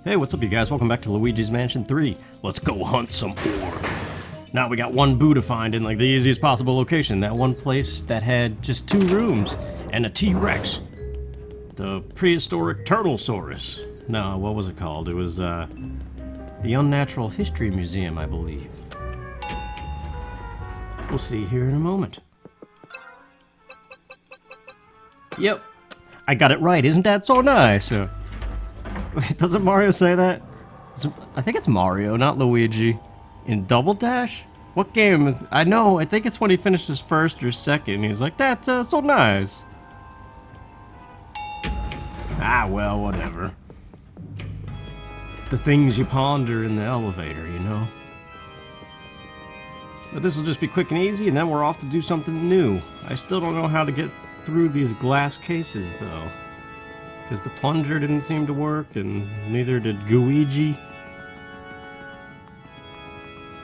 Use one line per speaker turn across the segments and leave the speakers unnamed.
Hey, what's up you guys? Welcome back to Luigi's Mansion 3. Let's go hunt some orc. Now we got one boo to find in like the easiest possible location. That one place that had just 2 rooms and a T-Rex. The prehistoric Turtlesaurus. No, what was it called? It was the Unnatural History Museum, I believe. We'll see here in a moment. Yep, I got it right. Isn't that so nice? Doesn't Mario say that? I think it's Mario, not Luigi. In Double Dash? What game is... I know, I think it's when he finishes first or second. He's like, that's so nice. Ah, well, whatever. The things you ponder in the elevator, you know? But this will just be quick and easy, and then we're off to do something new. I still don't know how to get through these glass cases, though. Because the plunger didn't seem to work, and neither did Luigi.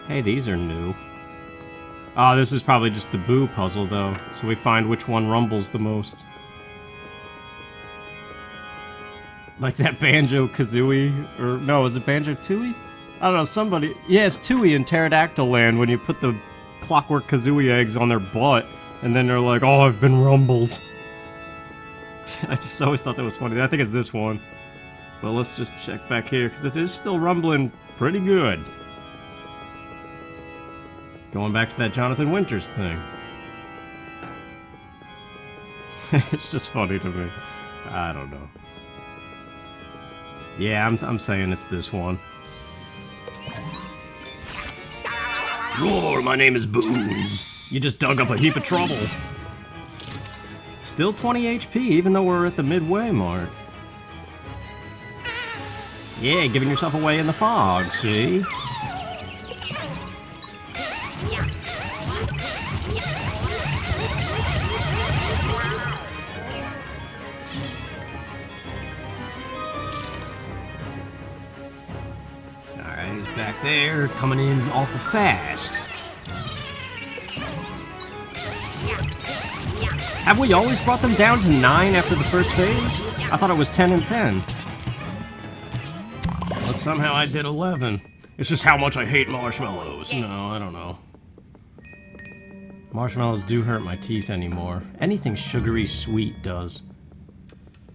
Hey, these are new. Oh, this is probably just the Boo puzzle, though. So we find which one rumbles the most. Like that Banjo-Kazooie, or no, is it Banjo-Tooie? I don't know, somebody... Yeah, it's Tooie in Pterodactyl Land when you put the Clockwork Kazooie eggs on their butt, and then they're like, oh, I've been rumbled. I just always thought that was funny. I think it's this one. But let's just check back here, because it is still rumbling pretty good. Going back to that Jonathan Winters thing. It's just funny to me. I don't know. Yeah, I'm saying it's this one. Roar, my name is Boons. You just dug up a heap of trouble. Still 20 HP, even though we're at the midway mark. Yeah, giving yourself away in the fog, see? Alright, he's back there, coming in awful fast. Have we always brought them down to 9 after the first phase? I thought it was 10 and 10. But somehow I did 11. It's just how much I hate marshmallows. No, I don't know. Marshmallows do hurt my teeth anymore. Anything sugary sweet does.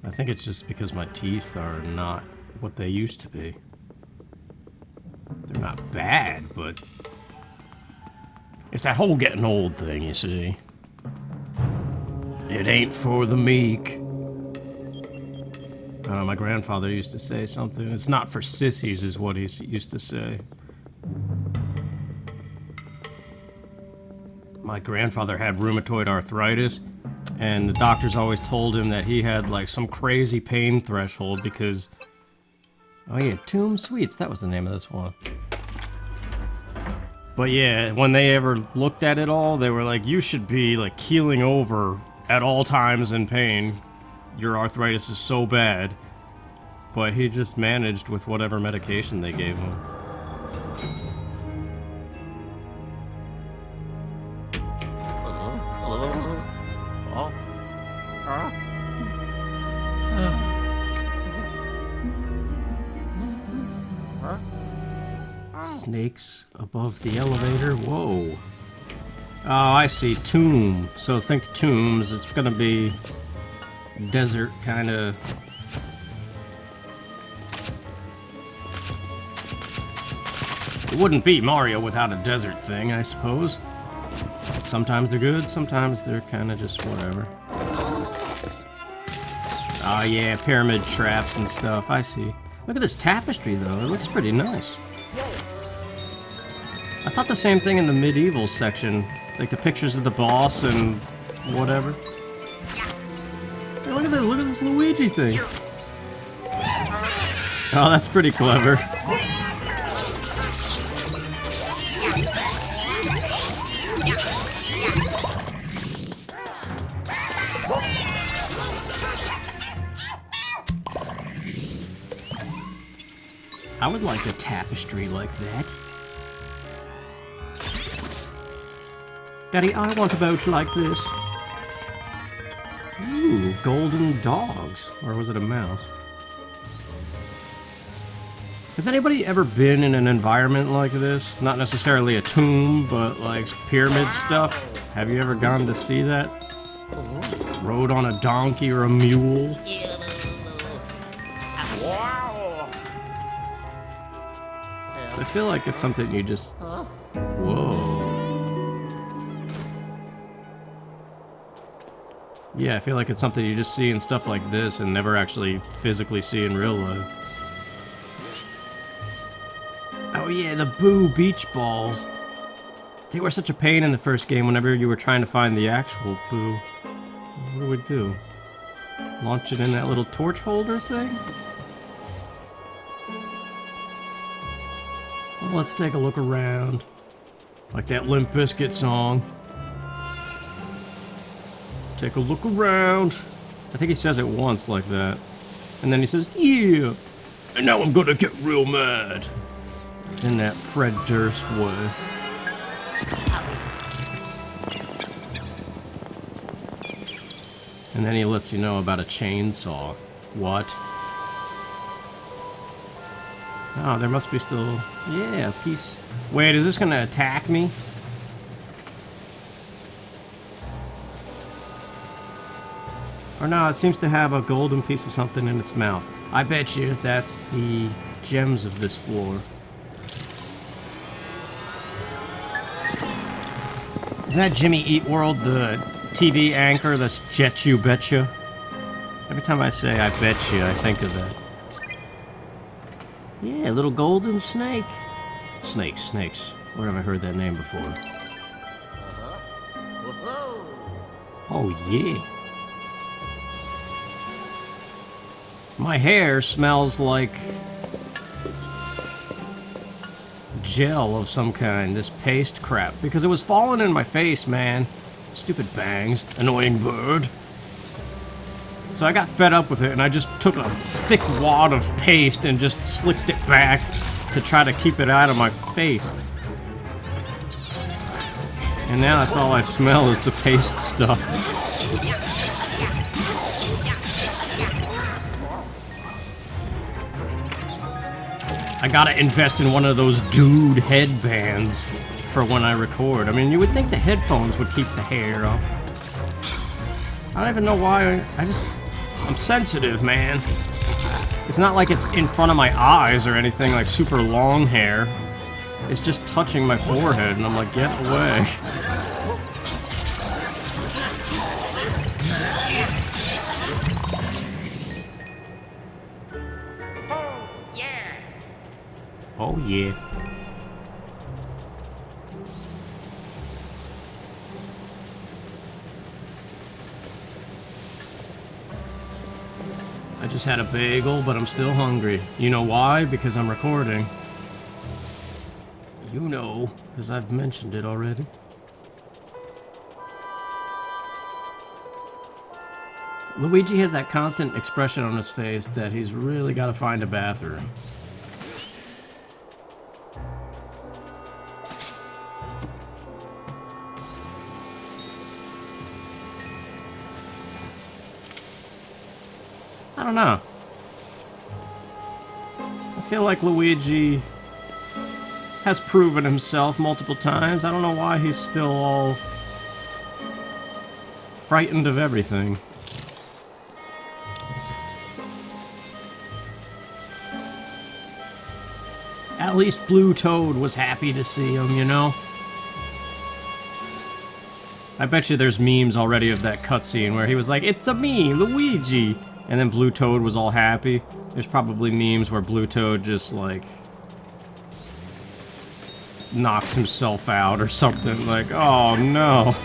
I think it's just because my teeth are not what they used to be. They're not bad, but... it's that whole getting old thing, you see. It ain't for the meek. I don't know, my grandfather used to say something. It's not for sissies is what he used to say. My grandfather had rheumatoid arthritis, and the doctors always told him that he had like some crazy pain threshold because... oh yeah, Tomb Sweets, that was the name of this one. But yeah, when they ever looked at it all, they were like, you should be like keeling over at all times in pain. Your arthritis is so bad. But he just managed with whatever medication they gave him. Snakes above the elevator. Whoa. Oh, I see. Tomb. So think tombs. It's gonna be desert kind of. It wouldn't be Mario without a desert thing, I suppose. Sometimes they're good, sometimes they're kind of just whatever. Oh yeah, pyramid traps and stuff. I see. Look at this tapestry though. It looks pretty nice. I thought the same thing in the medieval section. Like the pictures of the boss and whatever. Hey, look at this Luigi thing. Oh, that's pretty clever. I would like a tapestry like that. Daddy, I want a boat like this. Ooh, golden dogs. Or was it a mouse? Has anybody ever been in an environment like this? Not necessarily a tomb, but like pyramid stuff? Have you ever gone to see that? Rode on a donkey or a mule? So I feel like it's something you just... Whoa. Yeah, I feel like it's something you just see in stuff like this and never actually physically see in real life. Oh yeah, the Boo beach balls. They were such a pain in the first game whenever you were trying to find the actual Boo. What do we do? Launch it in that little torch holder thing? Well, let's take a look around. Like that Limp Bizkit song. Take a look around. I think he says it once like that. And then he says, yeah! And now I'm gonna get real mad. In that Fred Durst way. And then he lets you know about a chainsaw. What? Oh, there must be still... Yeah, a piece... Wait, is this gonna attack me? Or no, it seems to have a golden piece of something in its mouth. I bet you that's the gems of this floor. Isn't that Jimmy Eat World, the TV anchor that's Jet You Betcha? Every time I say I bet you, I think of that. Yeah, little golden snake. Snakes. Where have I heard that name before? Oh, yeah. My hair smells like gel of some kind, this paste crap, because it was falling in my face, man. Stupid bangs, annoying bird. So I got fed up with it and I just took a thick wad of paste and just slicked it back to try to keep it out of my face. And now that's all I smell is the paste stuff. I gotta invest in one of those dude headbands for when I record. I mean, you would think the headphones would keep the hair up. I don't even know why. I'm sensitive, man. It's not like it's in front of my eyes or anything, like super long hair. It's just touching my forehead, and I'm like, get away. Oh yeah. I just had a bagel, but I'm still hungry. You know why? Because I'm recording. You know, because I've mentioned it already. Luigi has that constant expression on his face that he's really got to find a bathroom. I don't know. I feel like Luigi has proven himself multiple times. I don't know why he's still all frightened of everything. At least Blue Toad was happy to see him, you know? I bet you there's memes already of that cutscene where he was like, "It's a me, Luigi!" And then Blue Toad was all happy. There's probably memes where Blue Toad just, like, knocks himself out or something. Like, oh no.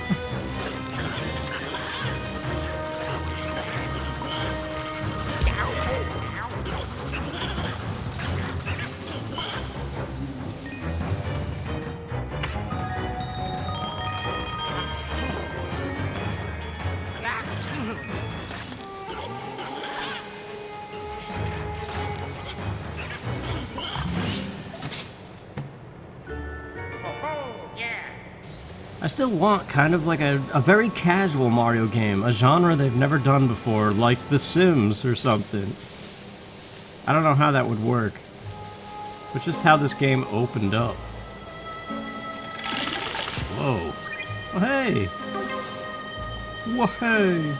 I still want kind of like a very casual Mario game, a genre they've never done before, like The Sims or something. I don't know how that would work. which is how this game opened up. Whoa. Oh, hey! Whoa, hey!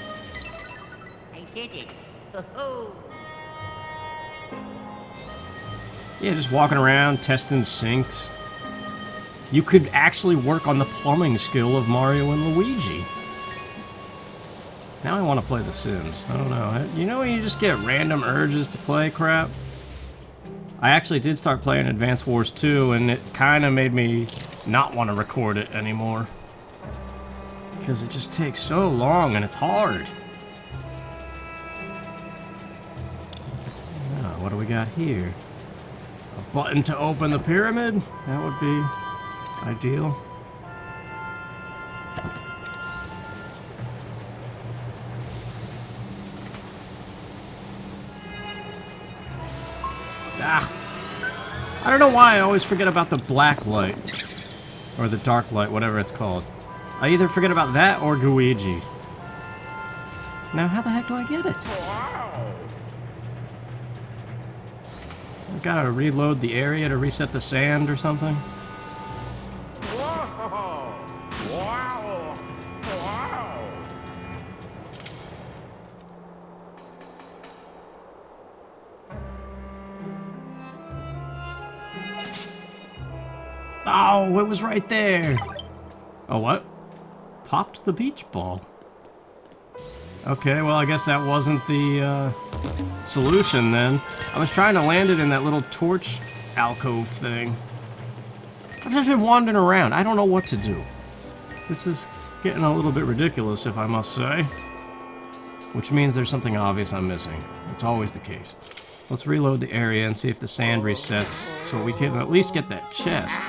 I did it. Ho-ho.
Yeah, just walking around, testing sinks. You could actually work on the plumbing skill of Mario and Luigi. Now I want to play The Sims. I don't know. You know when you just get random urges to play crap? I actually did start playing Advance Wars 2, and it kind of made me not want to record it anymore. Because it just takes so long, and it's hard. Oh, what do we got here? A button to open the pyramid? That would be ideal. I don't know why I always forget about the black light. Or the dark light, whatever it's called. I either forget about that or Luigi. Now, how the heck do I get it? I've gotta reload the area to reset the sand or something. Oh, it was right there. Oh, what? Popped the beach ball. Okay, well, I guess that wasn't the solution then. I was trying to land it in that little torch alcove thing. I've just been wandering around. I don't know what to do. This is getting a little bit ridiculous, if I must say. Which means there's something obvious I'm missing. It's always the case. Let's reload the area and see if the sand resets so we can at least get that chest.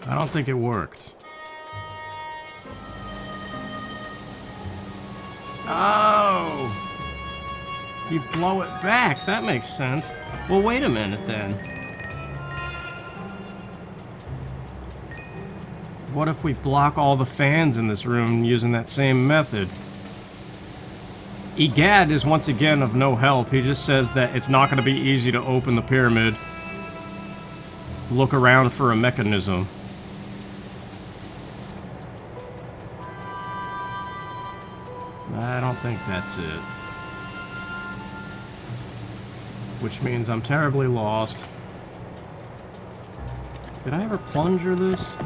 I don't think it worked. Oh! You blow it back. That makes sense. Well, wait a minute then. What if we block all the fans in this room using that same method? Egad is once again of no help. He just says that it's not going to be easy to open the pyramid. Look around for a mechanism. I don't think that's it. Which means I'm terribly lost. Did I ever plunger this?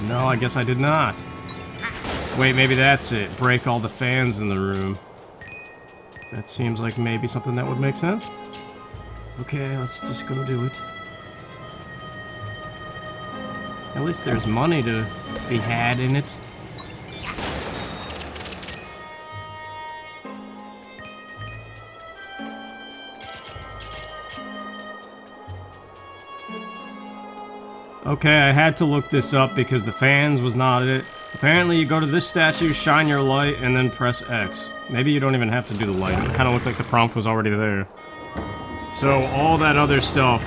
No, I guess I did not. Wait, maybe that's it. Break all the fans in the room. That seems like maybe something that would make sense. Okay, let's just go do it. At least there's money to be had in it. Okay, I had to look this up because the fans was not it. Apparently you go to this statue, shine your light, and then press X. Maybe you don't even have to do the light. It kind of looked like the prompt was already there. So all that other stuff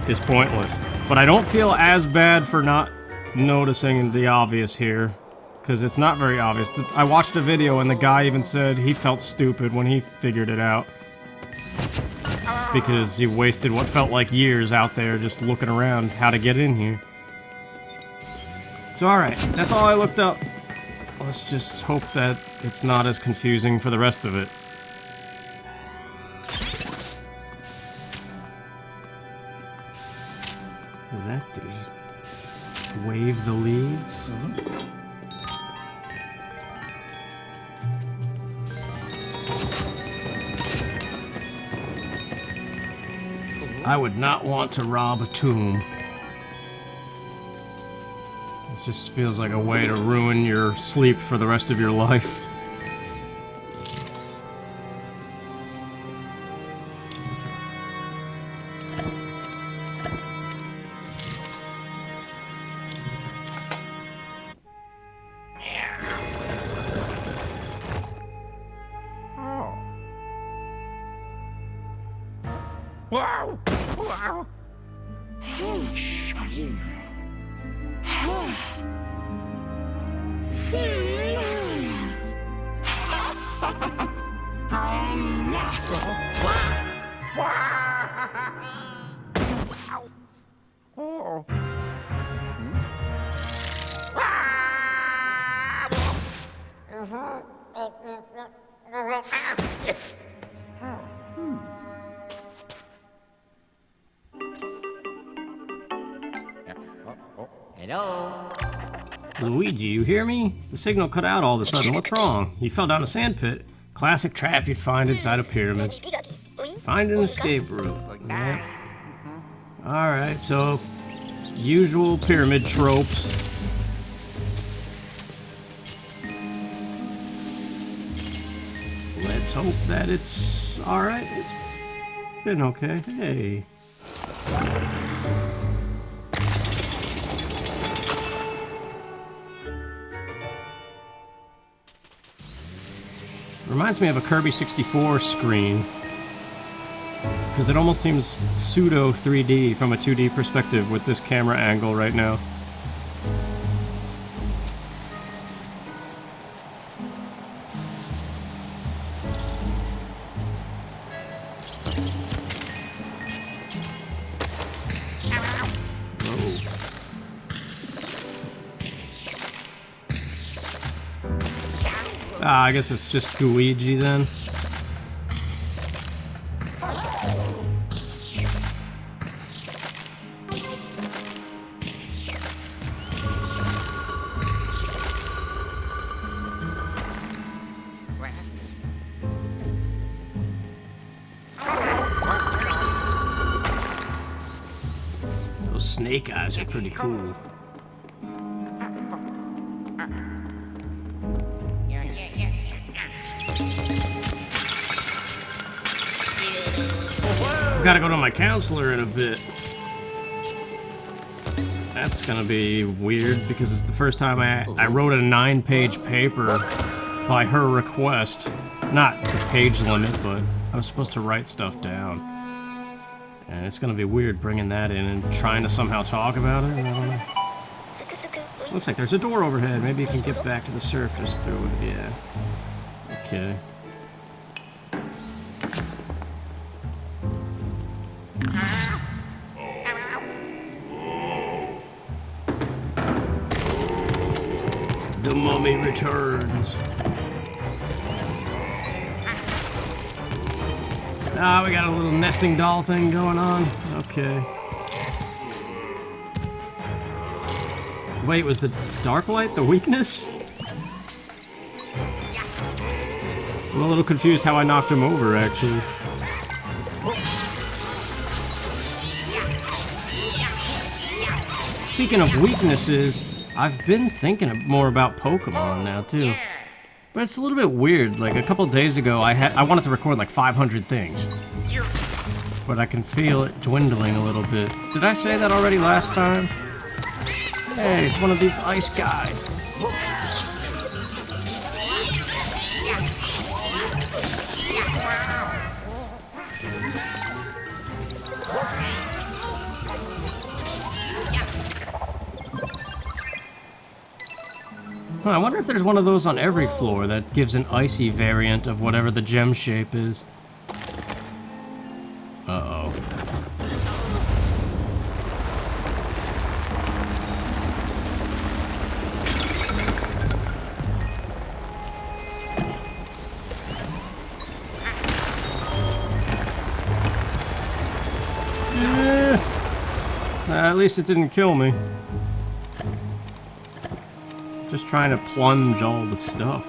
is pointless. But I don't feel as bad for not noticing the obvious here. Because it's not very obvious. I watched a video and the guy even said he felt stupid when he figured it out. Because he wasted what felt like years out there just looking around how to get in here. So alright, that's all I looked up. Let's just hope that it's not as confusing for the rest of it. What did that do? Just wave the leaves? I would not want to rob a tomb. It just feels like a way to ruin your sleep for the rest of your life.
Wow! Wow! Oh. Hello?
Luigi, you hear me? The signal cut out all of a sudden. What's wrong? You fell down a sand pit. Classic trap you'd find inside a pyramid. Find an escape route. Yep. Alright, so usual pyramid tropes. Let's hope that it's alright. It's been okay. Hey. Reminds me of a Kirby 64 screen, because it almost seems pseudo 3D from a 2D perspective with this camera angle right now. Ah, I guess it's just Luigi then. Those snake eyes are pretty cool. I've got to go to my counselor in a bit. That's gonna be weird because it's the first time I wrote a 9-page paper by her request. Not the page limit, but I was supposed to write stuff down. And it's gonna be weird bringing that in and trying to somehow talk about it. I don't know. Looks like there's a door overhead. Maybe you can get back to the surface through it. Yeah. Okay. The mummy returns. Ah, we got a little nesting doll thing going on. Okay. Wait, was the dark light the weakness? I'm a little confused how I knocked him over, actually. Speaking of weaknesses, I've been thinking more about Pokemon now, too. But it's a little bit weird. Like, a couple days ago, I wanted to record like 500 things. But I can feel it dwindling a little bit. Did I say that already last time? Hey, it's one of these ice guys. Huh, I wonder if there's one of those on every floor that gives an icy variant of whatever the gem shape is. Uh-oh. At least it didn't kill me. Just trying to plunge all the stuff.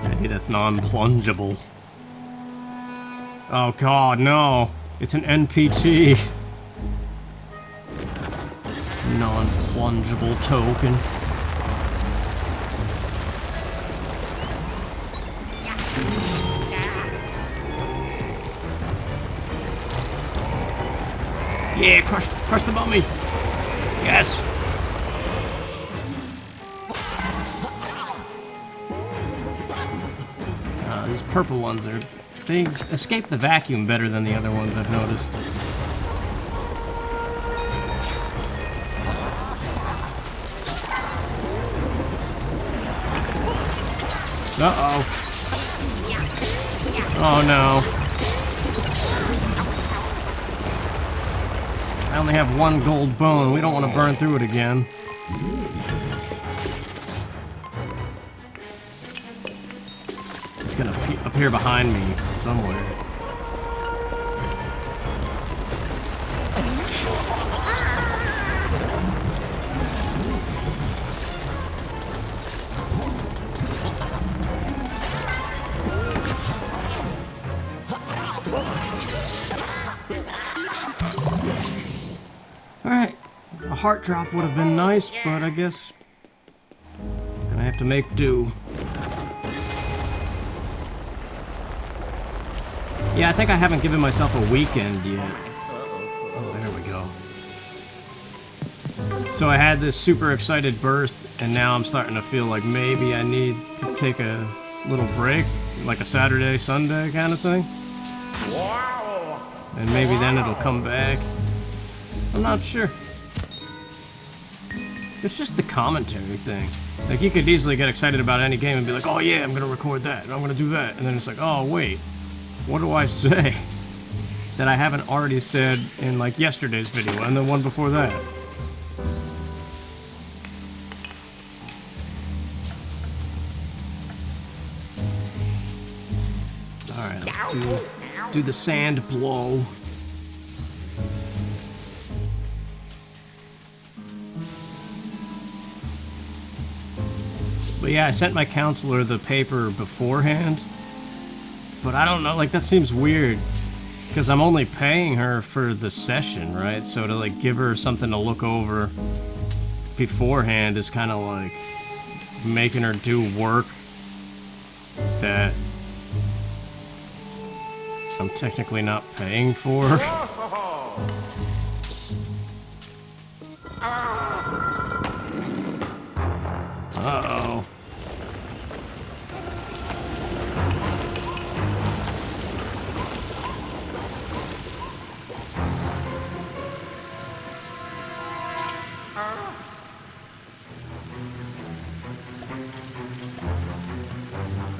Maybe that's non-plungeable. Oh god, no. It's an NPT. Non-plungeable token. Yeah, crush the mummy. Yes. These purple ones they escape the vacuum better than the other ones I've noticed. Uh-oh. Oh no. I only have one gold bone. We don't want to burn through it again. It's gonna appear behind me somewhere. Alright, a heart drop would have been nice, but I guess gonna have to make do. Yeah, I think I haven't given myself a weekend yet. Oh, there we go. So I had this super excited burst, and now I'm starting to feel like maybe I need to take a little break, like a Saturday, Sunday kind of thing. And maybe then it'll come back. I'm not sure. It's just the commentary thing. Like, you could easily get excited about any game and be like, oh yeah, I'm gonna record that, and I'm gonna do that. And then it's like, oh wait, what do I say that I haven't already said in like yesterday's video and the one before that? Alright, let's do the sand blow. But yeah, I sent my counselor the paper beforehand. But I don't know, like, that seems weird. Because I'm only paying her for the session, right? So to, like, give her something to look over beforehand is kind of like making her do work that I'm technically not paying for. Uh-oh.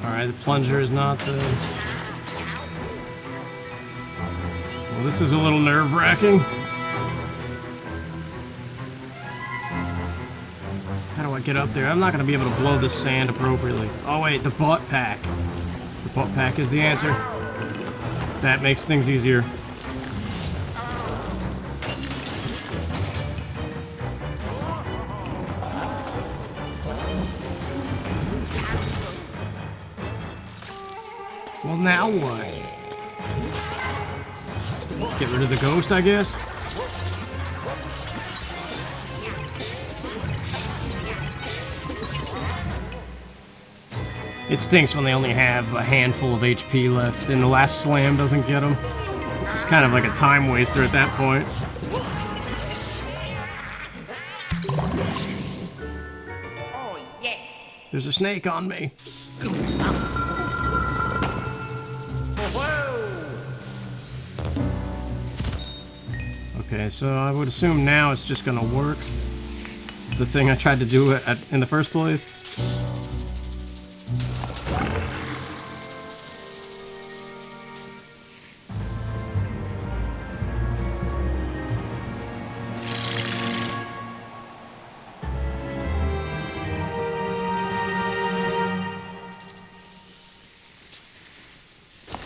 Alright, the plunger is not the... Well, this is a little nerve-wracking. How do I get up there? I'm not going to be able to blow this sand appropriately. Oh wait, the butt pack. The butt pack is the answer. That makes things easier. Well, now what? Get rid of the ghost, I guess? It stinks when they only have a handful of HP left and the last slam doesn't get them. It's kind of like a time waster at that point.
Oh, yes.
There's a snake on me. Okay, so I would assume now it's just gonna work. The thing I tried to do in the first place.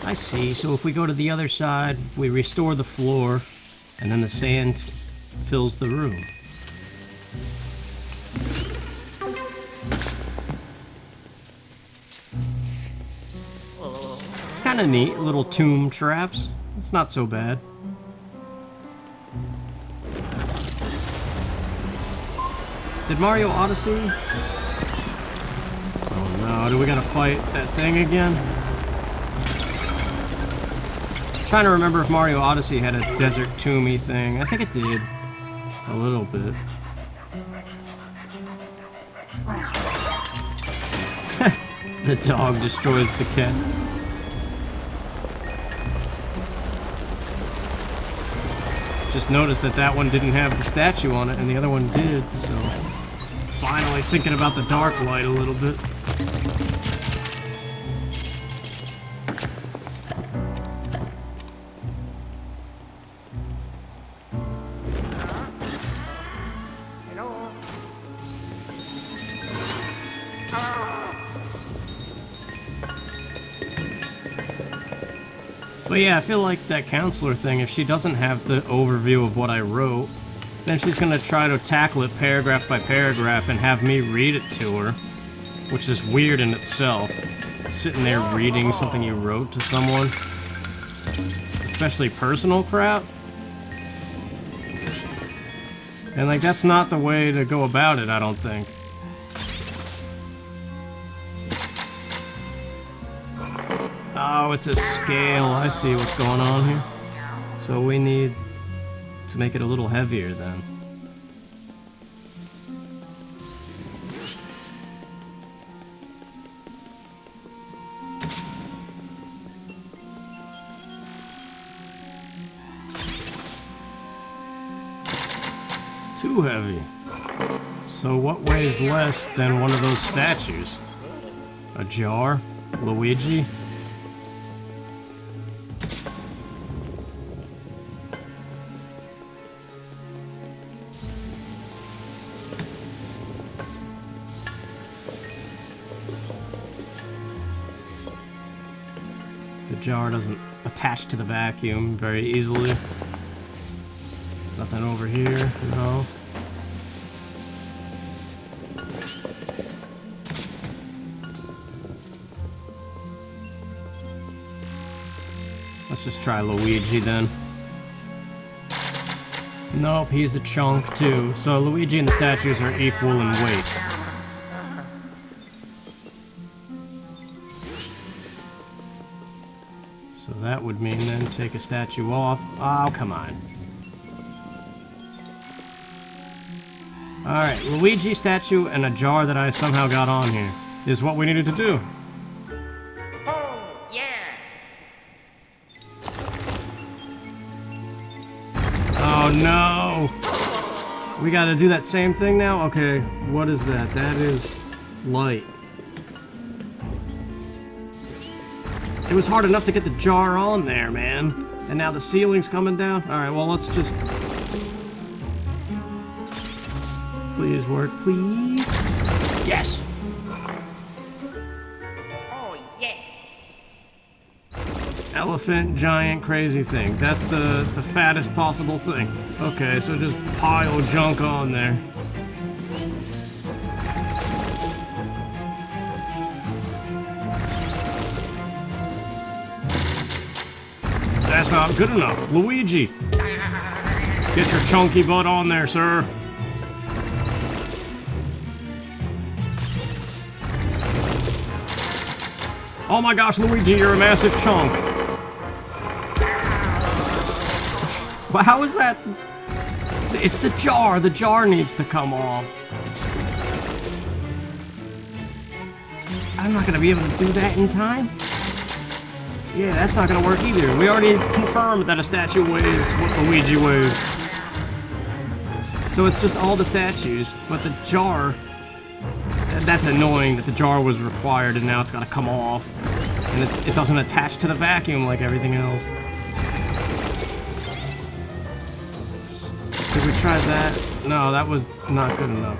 I see, so if we go to the other side, we restore the floor, and then the sand fills the room. It's kind of neat, little tomb traps. It's not so bad. Did Mario Odyssey? Oh no, do we gotta fight that thing again? Trying to remember if Mario Odyssey had a desert tomb-y thing. I think it did. A little bit. The dog destroys the cat. Just noticed that that one didn't have the statue on it and the other one did, so... Finally thinking about the dark light a little bit. But yeah, I feel like that counselor thing, if she doesn't have the overview of what I wrote, then she's gonna try to tackle it paragraph by paragraph and have me read it to her, which is weird in itself. Sitting there reading something you wrote to someone, especially personal crap. And like, that's not the way to go about it, I don't think. Oh, it's a scale. I see what's going on here. So we need to make it a little heavier then. Too heavy. So what weighs less than one of those statues? A jar? Luigi? The jar doesn't attach to the vacuum very easily. There's nothing over here, no. Let's just try Luigi then. Nope, he's a chunk too. So Luigi and the statues are equal in weight. So that would mean then take a statue off. Oh, come on. Alright, Luigi statue and a jar that I somehow got on here is what we needed to do.
Oh, yeah.
Oh no! We gotta do that same thing now? Okay, what is that? That is light. It was hard enough to get the jar on there, man. And now the ceiling's coming down? Alright, well, let's just... Please work, please. Yes!
Oh, yes.
Elephant, giant, crazy thing. That's the fattest possible thing. Okay, so just pile junk on there. That's not good enough. Luigi! Get your chunky butt on there, sir. Oh my gosh, Luigi, you're a massive chunk. Well, how is that? It's the jar. The jar needs to come off. I'm not gonna be able to do that in time. Yeah, that's not gonna work either. We already confirmed that a statue weighs what Luigi weighs. So it's just all the statues, but the jar... That's annoying that the jar was required and now it's gotta come off. And it doesn't attach to the vacuum like everything else. Did we try that? No, that was not good enough.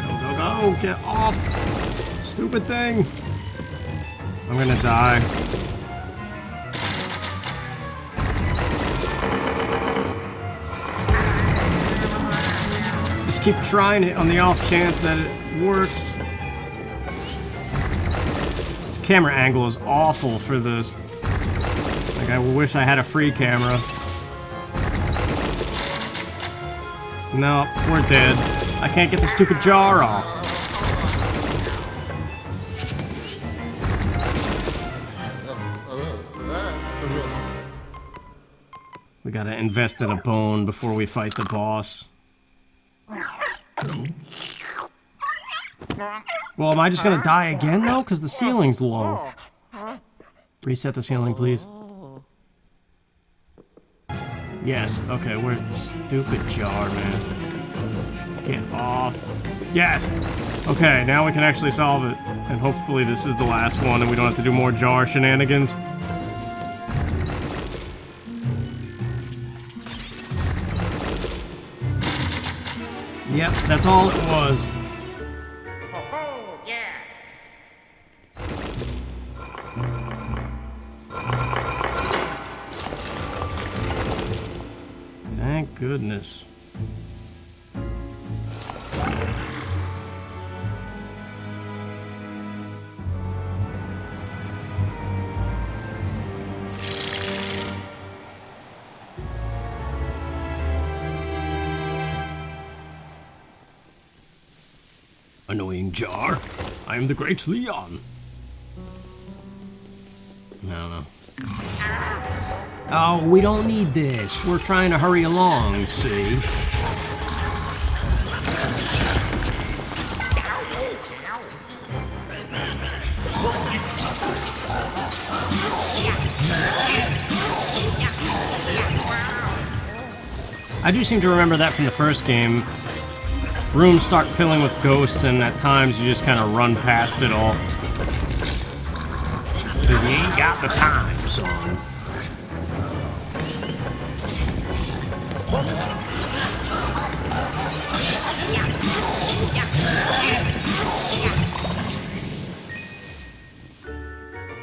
Go, go, go! Get off! Stupid thing! I'm gonna die. Just keep trying it on the off chance that it works. This camera angle is awful for this. Like, I wish I had a free camera. No, we're dead. I can't get the stupid jar off. We gotta invest in a bone before we fight the boss. Well, am I just gonna die again, though? Because the ceiling's low. Reset the ceiling, please. Yes, okay, where's the stupid jar, man? Get off. Yes! Okay, now we can actually solve it. And hopefully this is the last one and we don't have to do more jar shenanigans. Yep, that's all it was.
Oh, yeah.
Thank goodness. Annoying jar. I am the great Leon. No. Oh, we don't need this. We're trying to hurry along, see? I do seem to remember that from the first game. Rooms start filling with ghosts, and at times you just kind of run past it all. Because you ain't got the time, son.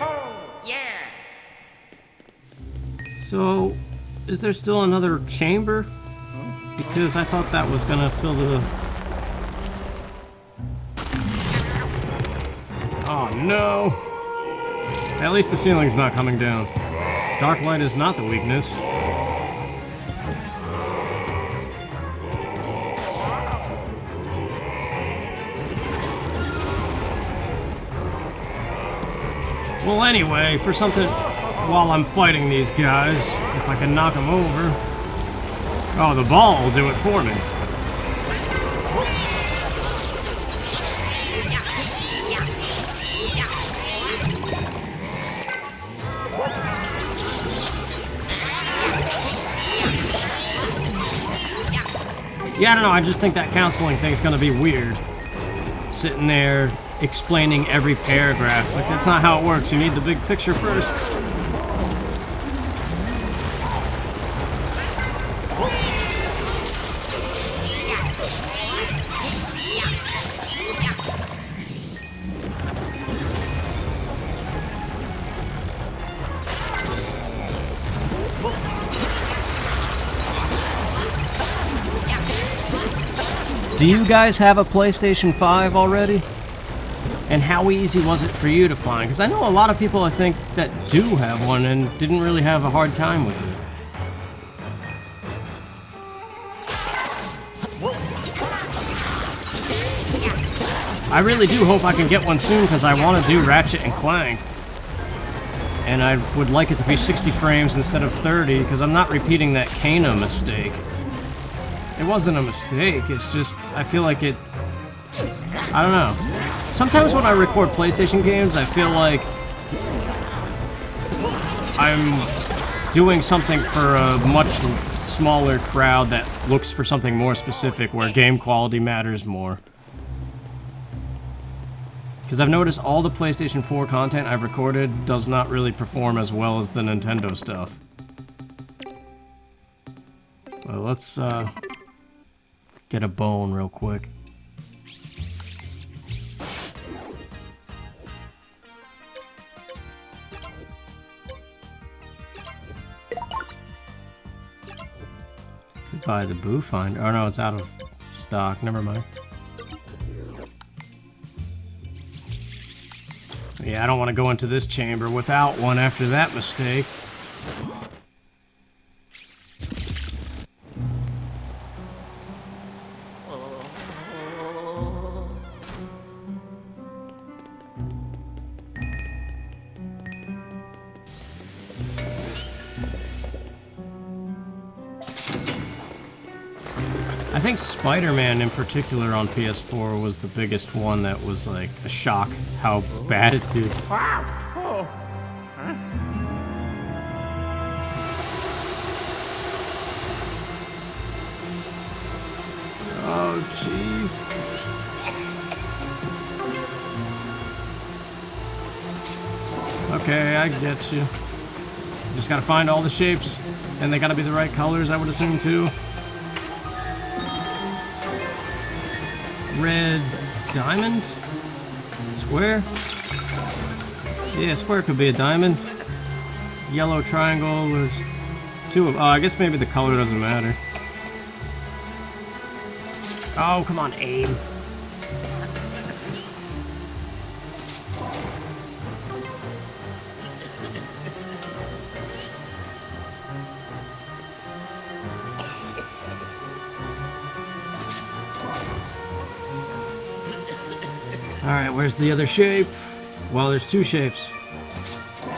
Oh, yeah.
So, is there still another chamber? Because I thought that was gonna fill the... Oh no! At least the ceiling's not coming down. Dark light is not the weakness. Well, anyway, for something while I'm fighting these guys, if I can knock them over. Oh, the ball will do it for me. Yeah, I don't know, I just think that counseling thing's gonna be weird. Sitting there explaining every paragraph. Like, that's not how it works. You need the big picture first. Do you guys have a PlayStation 5 already? And how easy was it for you to find? Because I know a lot of people, I think, that do have one and didn't really have a hard time with it. I really do hope I can get one soon because I want to do Ratchet and Clank. And I would like it to be 60 frames instead of 30 because I'm not repeating that Kana mistake. It wasn't a mistake, it's just, I feel like it... I don't know. Sometimes when I record PlayStation games, I feel like I'm doing something for a much smaller crowd that looks for something more specific, where game quality matters more. Because I've noticed all the PlayStation 4 content I've recorded does not really perform as well as the Nintendo stuff. Well, let's, get a bone real quick. Could buy the Boo Finder. Oh no, it's out of stock. Never mind. Yeah, I don't want to go into this chamber without one after that mistake. I think Spider-Man in particular on PS4 was the biggest one that was like a shock how bad it did.
Wow. Oh. Huh?
Oh, jeez. Okay, I get you. Just gotta find all the shapes, and they gotta be the right colors, I would assume, too. red diamond? Square? Yeah, square could be a diamond. Yellow triangle, there's two of... Oh, I guess maybe the color doesn't matter. Oh, come on, aim. Alright, where's the other shape? Well, there's two shapes.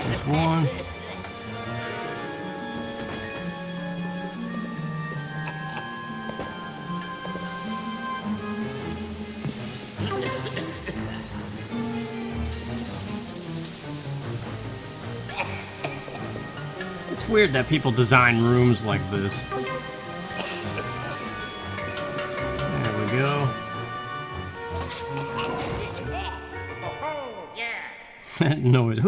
There's one. It's weird that people design rooms like this. There we go.
Oh, yeah.
That noise.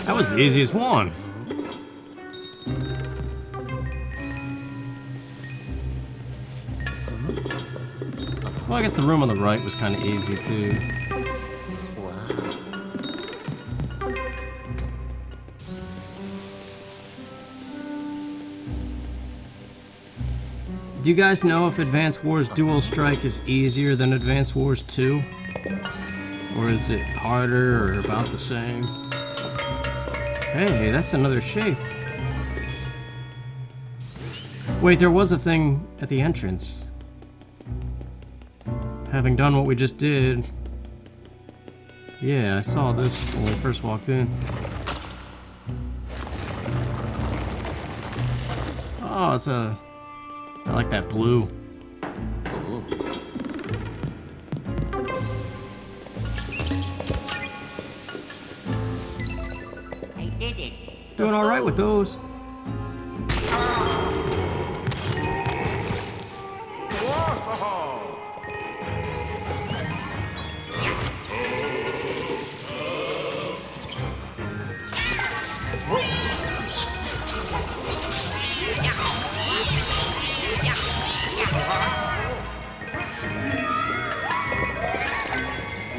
That was the easiest one. Well, I guess the room on the right was kind of easy too. Do you guys know if Advance Wars Dual Strike is easier than Advance Wars 2? Or is it harder or about the same? Hey, that's another shape. Wait, there was a thing at the entrance. Having done what we just did... Yeah, I saw this when we first walked in. Oh, it's a... I like that blue.
I did it.
Doing all right with those.
Whoa!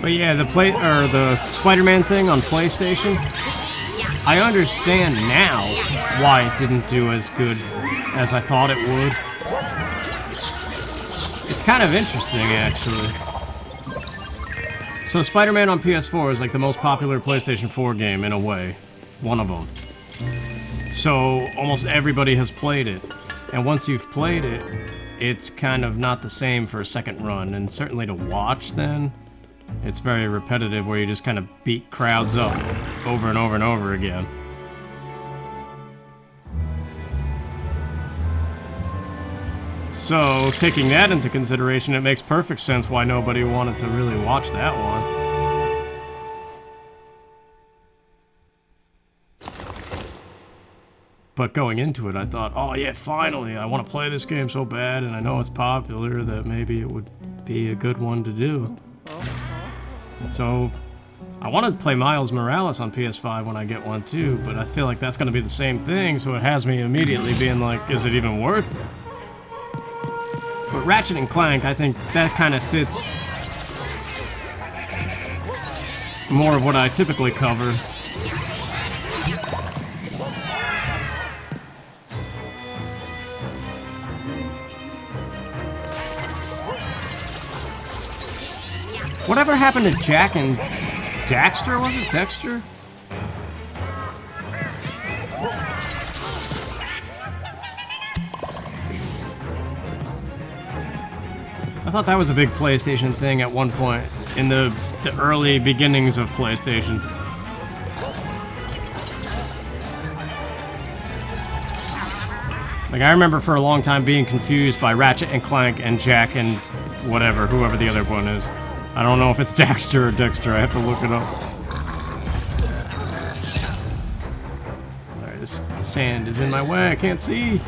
But yeah, the Spider-Man thing on PlayStation, I understand now why it didn't do as good as I thought it would. It's kind of interesting, actually. So Spider-Man on PS4 is like the most popular PlayStation 4 game in a way. One of them. So almost everybody has played it. And once you've played it, it's kind of not the same for a second run. And certainly to watch then, it's very repetitive where you just kind of beat crowds up over and over and over again. So, taking that into consideration, it makes perfect sense why nobody wanted to really watch that one. But going into it, I thought, oh yeah, finally, I want to play this game so bad, and I know it's popular, that maybe it would be a good one to do. So, I wanted to play Miles Morales on PS5 when I get one too, but I feel like that's going to be the same thing, so it has me immediately being like, is it even worth it? But Ratchet and Clank, I think that kind of fits more of what I typically cover. Whatever happened to Jack and Daxter, was it? Dexter? I thought that was a big PlayStation thing at one point, in the early beginnings of PlayStation. Like, I remember for a long time being confused by Ratchet and Clank and Jack and whatever, whoever the other one is. I don't know if it's Daxter or Dexter, I have to look it up. Alright, this sand is in my way, I can't see.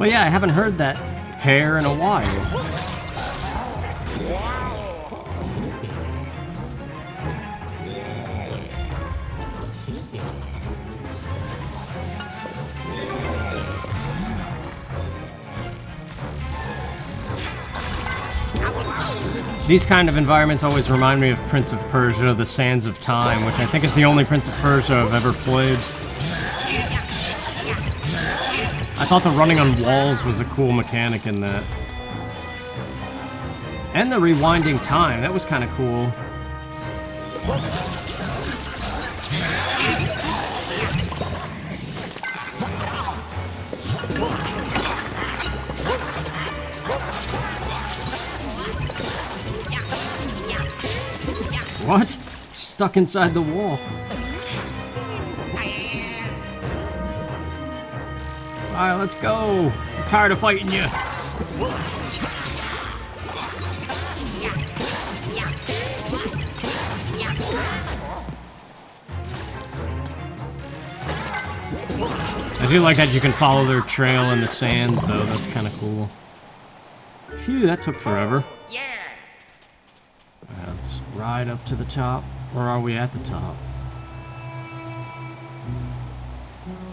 But yeah, I haven't heard that pair in a while. These kind of environments always remind me of Prince of Persia, The Sands of Time, which I think is the only Prince of Persia I've ever played. I thought the running on walls was a cool mechanic in that. And the rewinding time, that was kind of cool. What? Stuck inside the wall. Alright, let's go. I'm tired of fighting you. I do like that you can follow their trail in the sand, though. That's kind of cool. Phew, that took forever. Let's ride up to the top. Or are we at the top?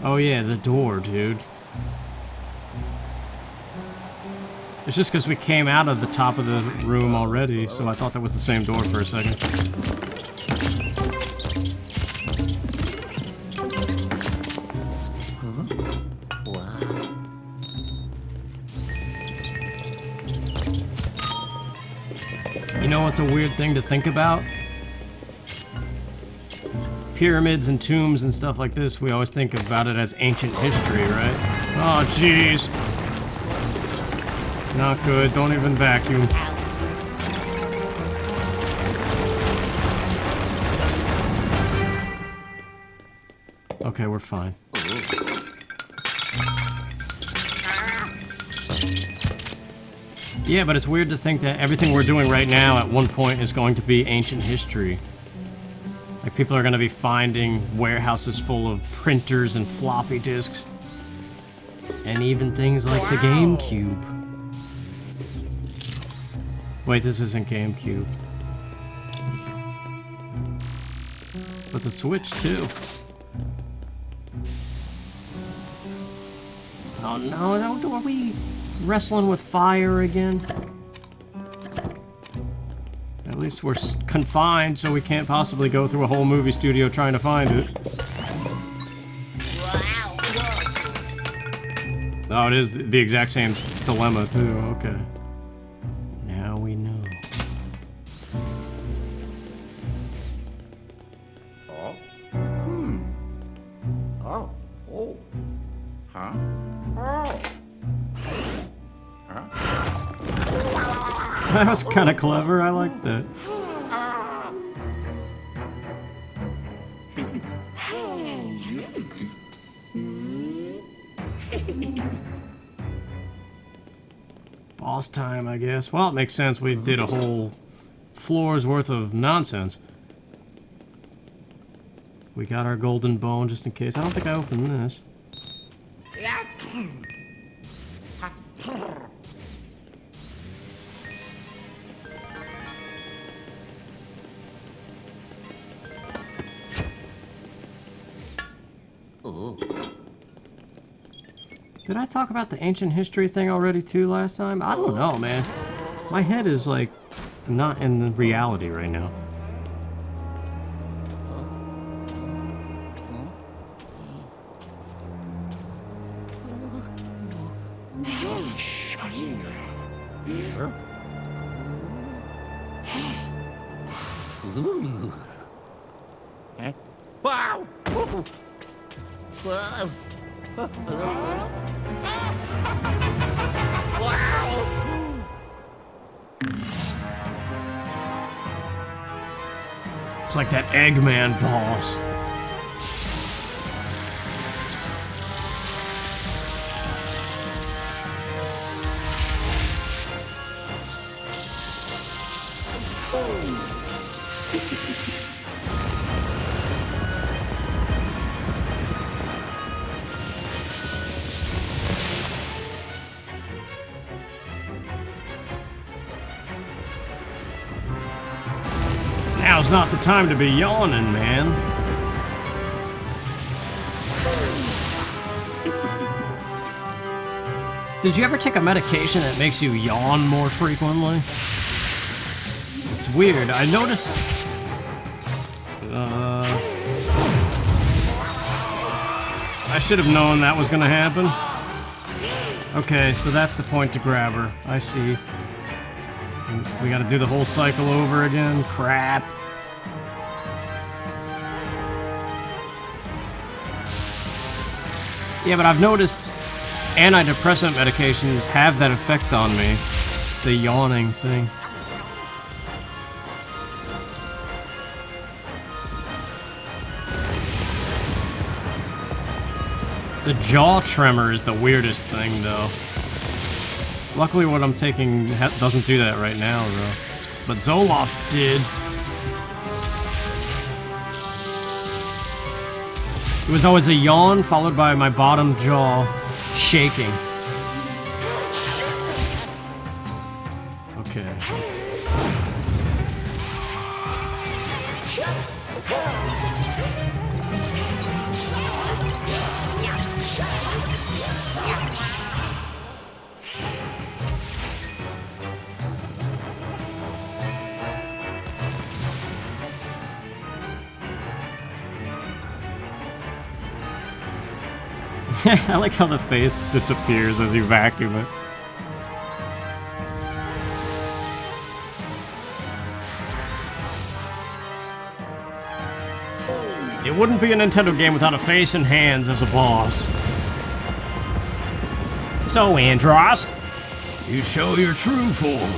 Oh yeah, the door, dude. It's just because we came out of the top of the room already, so I thought that was the same door for a second. You know what's a weird thing to think about? Pyramids and tombs and stuff like this, we always think about it as ancient history, right? Oh, jeez. Not good. Don't even vacuum. Okay, we're fine. Yeah, but it's weird to think that everything we're doing right now at one point is going to be ancient history. Like, people are going to be finding warehouses full of printers and floppy disks. And even things like the GameCube. Wait, this isn't GameCube. But the Switch, too. Oh no, are we wrestling with fire again? At least we're confined, so we can't possibly go through a whole movie studio trying to find it. Oh, it is the exact same dilemma, too. Okay. Now we know.
Oh. Oh. Oh. Huh? Oh.
That was kind of clever. I like that. Boss time, I guess. Well, it makes sense. We did a whole floor's worth of nonsense. We got our golden bone just in case. I don't think I opened this. Did I talk about the ancient history thing already too last time? I don't know, man. My head is like not in the reality right now.
Wow!
It's like that Eggman boss. Now's not the time to be yawning, man. Did you ever take a medication that makes you yawn more frequently? It's weird. I noticed... I should have known that was gonna happen. Okay, so that's the point to grab her. I see. We gotta do the whole cycle over again. Crap. Yeah, but I've noticed antidepressant medications have that effect on me. The yawning thing. The jaw tremor is the weirdest thing, though. Luckily, what I'm taking doesn't do that right now, though. But Zoloft did. It was always a yawn followed by my bottom jaw shaking. Okay, I like how the face disappears as you vacuum it. It wouldn't be a Nintendo game without a face and hands as a boss. So, Andros, you show your true form.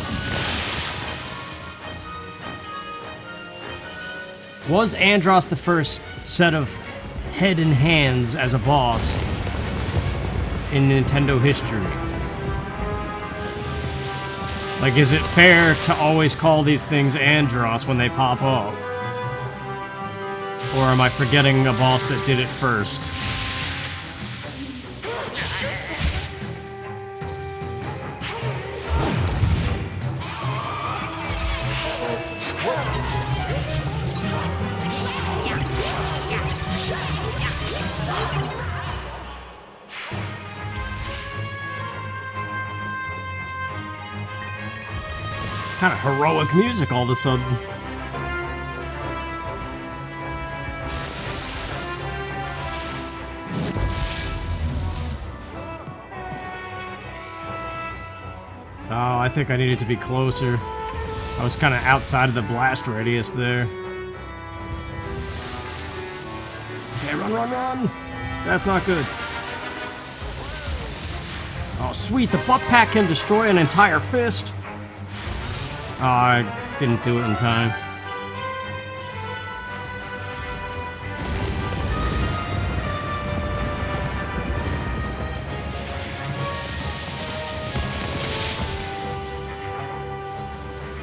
Was Andros the first set of head and hands as a boss in Nintendo history? Like, is it fair to always call these things Andros when they pop up? Or am I forgetting a boss that did it first? Kind of heroic music all of a sudden. Oh, I think I needed to be closer. I was kind of outside of the blast radius there. Okay, run, run, run! That's not good. Oh, sweet, the butt pack can destroy an entire fist. Oh, I didn't do it in time.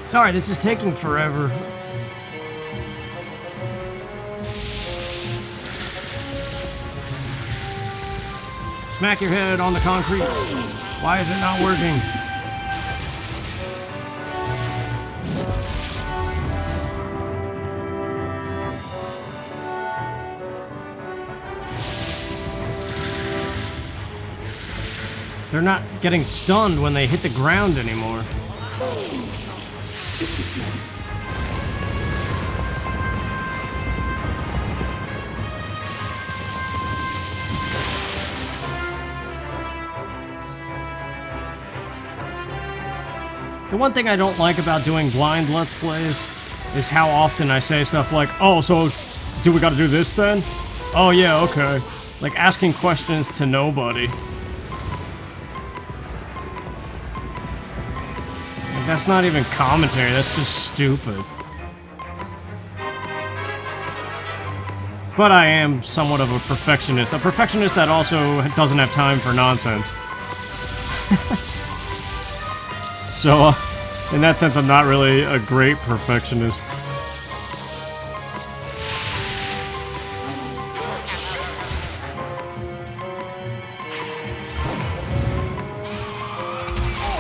Sorry, this is taking forever. Smack your head on the concrete. Why is it not working? They're not getting stunned when they hit the ground anymore. The one thing I don't like about doing blind Let's Plays is how often I say stuff like, oh, so do we gotta do this then? Oh yeah, okay. Like asking questions to nobody. That's not even commentary, that's just stupid. But I am somewhat of a perfectionist. A perfectionist that also doesn't have time for nonsense. So, in that sense, I'm not really a great perfectionist.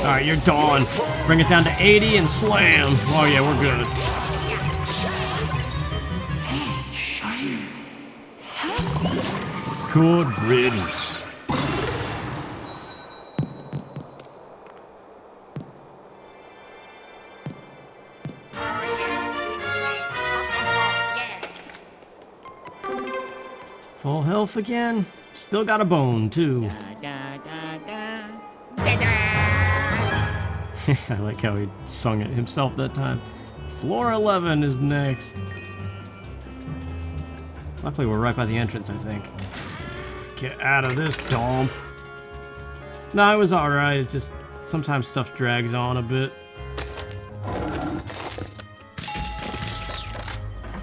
Alright, you're done. Bring it down to 80 and slam. Oh yeah, we're good. Good riddance. Full health again. Still got a bone, too. I like how he sung it himself that time. Floor 11 is next. Luckily, we're right by the entrance, I think. Let's get out of this dome. No, it was alright. It just, sometimes stuff drags on a bit.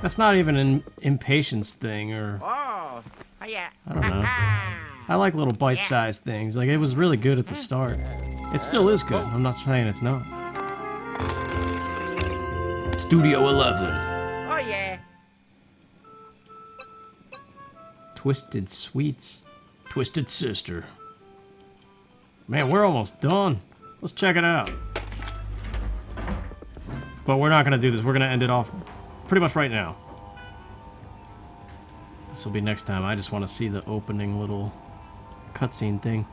That's not even an impatience thing, or...
Oh, yeah.
I don't know. I like little bite-sized things. Like, it was really good at the start. It still is good. I'm not saying it's not. Studio 11.
Oh, yeah.
Twisted Sweets. Twisted Sister. Man, we're almost done. Let's check it out. But we're not gonna do this. We're gonna end it off pretty much right now. This will be next time. I just want to see the opening little cutscene thing.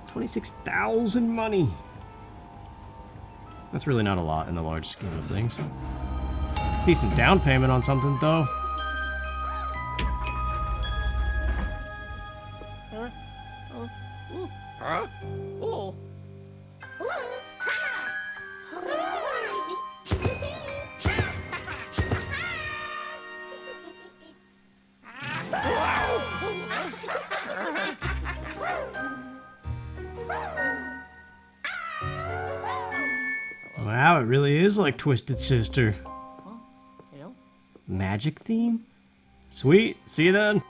26,000 money. That's really not a lot in the large scheme of things. Decent down payment on something, though.
Huh? Oh.
Wow, it really is like Twisted Sister.
Hello?
Magic theme? Sweet, see you then.